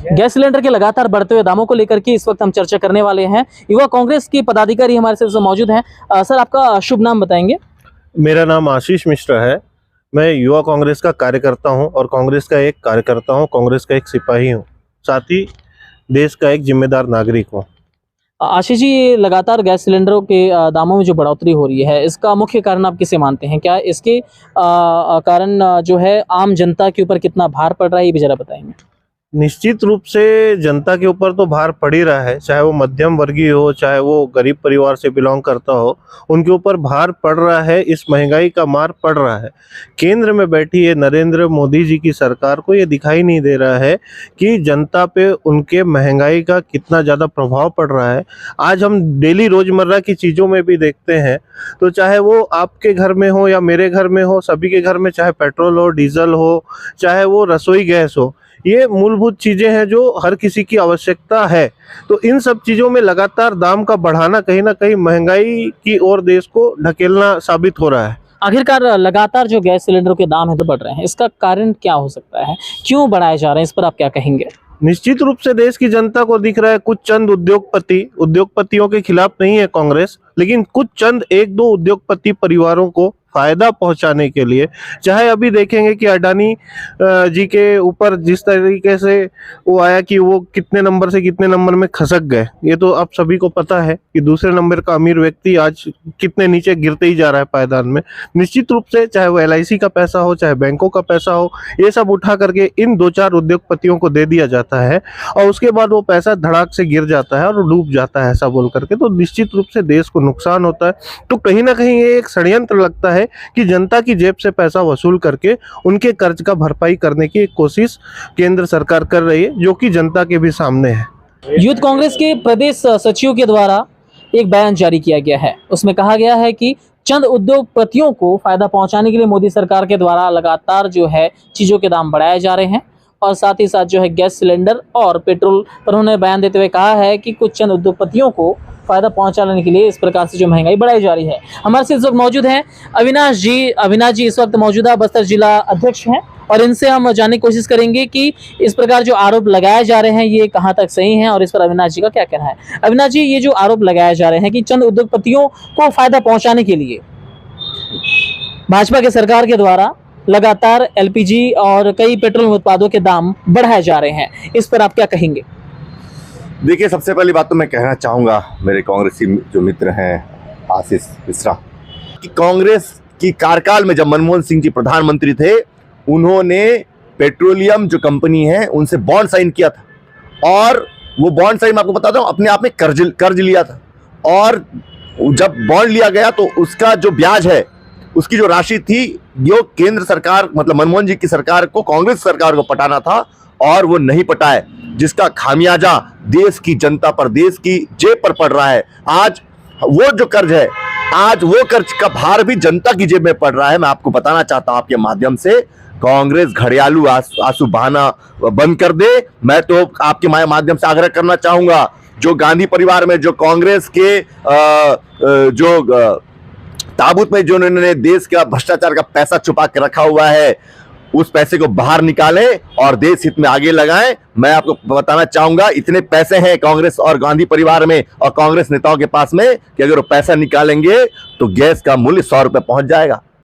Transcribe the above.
Gas cylinder के लगातार बढ़ते हुए दामों को लेकर के इस वक्त हम चर्चा करने वाले हैं। युवा कांग्रेस के पदाधिकारी हमारे साथ मौजूद हैं। सर, आपका शुभ नाम बताएंगे? मेरा नाम आशीष मिश्रा है। मैं युवा कांग्रेस का कार्यकर्ता हूं और कांग्रेस का एक कार्यकर्ता हूं, कांग्रेस का एक सिपाही हूं, साथ ही देश का एक जिम्मेदार नागरिक हूं। आशीष जी, ये लगातार गैस सिलेंडरों के दामों में जो बढ़ोतरी हो रही है, इसका मुख्य कारण आप किसे मानते हैं? क्या इसके कारण जो है आम जनता के ऊपर कितना भार पड़ रहा है, ये भी जरा बताएंगे। निश्चित रूप से जनता के ऊपर तो भार पड़ ही रहा है, चाहे वो मध्यम वर्गीय हो, चाहे वो गरीब परिवार से बिलोंग करता हो, उनके ऊपर भार पड़ रहा है। इस महंगाई का मार पड़ रहा है। केंद्र में बैठी है नरेंद्र मोदी जी की सरकार को ये दिखाई नहीं दे रहा है कि जनता पे उनके महंगाई का कितना ज़्यादा प्रभाव पड़ रहा है। आज हम डेली रोजमर्रा की चीज़ों में भी देखते हैं, तो चाहे वो आपके घर में हो या मेरे घर में हो, सभी के घर में चाहे पेट्रोल हो, डीजल हो, चाहे वो रसोई गैस हो, ये मूलभूत चीजें हैं जो हर किसी की आवश्यकता है। तो इन सब चीजों में लगातार दाम का बढ़ाना कहीं ना कहीं महंगाई की ओर देश को ढकेलना साबित हो रहा है। आखिरकार लगातार जो गैस सिलेंडरों के दाम है तो बढ़ रहे हैं, इसका कारण क्या हो सकता है? क्यों बढ़ाए जा रहे हैं? इस पर आप क्या कहेंगे? निश्चित रूप से देश की जनता को दिख रहा है, कुछ चंद उद्योगपतियों के खिलाफ नहीं है कांग्रेस, लेकिन कुछ चंद एक दो उद्योगपति परिवारों को फायदा पहुंचाने के लिए, चाहे अभी देखेंगे कि अडानी जी के ऊपर जिस तरीके से वो आया कि वो कितने नंबर से कितने नंबर में खसक गए, ये तो आप सभी को पता है कि दूसरे नंबर का अमीर व्यक्ति आज कितने नीचे गिरते ही जा रहा है पायदान में। निश्चित रूप से चाहे वो LIC का पैसा हो, चाहे बैंकों का पैसा हो, ये सब उठा करके इन दो चार उद्योगपतियों को दे दिया जाता है और उसके बाद वो पैसा धड़ाक से गिर जाता है और डूब जाता है, ऐसा बोल करके। तो निश्चित रूप से देश को नुकसान होता है। तो कहीं ना कहीं ये एक षड्यंत्र लगता है कि जनता की जेब से पैसा वसूल करके उनके कर्ज का भरपाई करने की एक कोशिश केंद्र सरकार कर रही है, जो कि जनता के भी सामने है। यूथ कांग्रेस के प्रदेश सचिव के द्वारा एक बयान जारी किया गया है। उसमें कहा गया है कि चंद उद्योगपतियों को फायदा पहुंचाने के लिए मोदी सरकार के द्वारा लगातार जो है चीजों के दाम बढ़ाए जा रहे हैं और साथ ही साथ जो है गैस सिलेंडर और पेट्रोल पर उन्होंने बयान देते हुए कहा है कि कुछ चंद उद्योगपतियों को फायदा पहुंचाने के लिए इस प्रकार से जो महंगाई बढ़ाई जा रही है। हमारे साथ इस वक्त मौजूद हैं अविनाश जी इस वक्त मौजूदा बस्तर जिला अध्यक्ष हैं और इनसे हम जानने की कोशिश करेंगे कि इस प्रकार जो आरोप लगाए जा रहे हैं ये कहां तक सही हैं और इस पर अविनाश जी का क्या कहना है। अविनाश जी, ये जो आरोप लगाए जा रहे हैं कि चंद उद्योगपतियों को फायदा पहुंचाने के लिए भाजपा के सरकार के द्वारा लगातार LPG और कई पेट्रोल उत्पादों के दाम बढ़ाए जा रहे हैं, इस पर आप क्या कहेंगे? देखिए, सबसे पहली बात तो मैं कहना चाहूँगा मेरे कांग्रेसी जो मित्र हैं आशीष मिश्रा, कि कांग्रेस की कार्यकाल में जब मनमोहन सिंह जी प्रधानमंत्री थे, उन्होंने पेट्रोलियम जो कंपनी है उनसे बॉन्ड साइन किया था और वो बॉन्ड साइन मैं आपको बताता हूँ अपने आप में कर्ज लिया था और जब बॉन्ड लिया गया तो उसका जो ब्याज है, उसकी जो राशि थी, जो केंद्र सरकार मतलब मनमोहन जी की सरकार को, कांग्रेस सरकार को पटाना था और वो नहीं पटाए, जिसका खामियाजा देश की जनता पर, देश की जेब पर पड़ रहा है। आज वो जो कर्ज है, आज वो कर्ज का भार भी जनता की जेब में पड़ रहा है। मैं आपको बताना चाहता हूं आपके माध्यम से, कांग्रेस घड़ियालू आंसू बहाना बंद कर दे। मैं तो आपके माध्यम से आग्रह करना चाहूंगा, जो गांधी परिवार में जो कांग्रेस के जो ताबूत में जो उन्होंने देश का भ्रष्टाचार का पैसा छुपा के रखा हुआ है, उस पैसे को बाहर निकालें और देश हित में आगे लगाएं। मैं आपको बताना चाहूंगा, इतने पैसे हैं कांग्रेस और गांधी परिवार में और कांग्रेस नेताओं के पास में कि अगर वो पैसा निकालेंगे तो गैस का मूल्य 100 रुपए पहुंच जाएगा।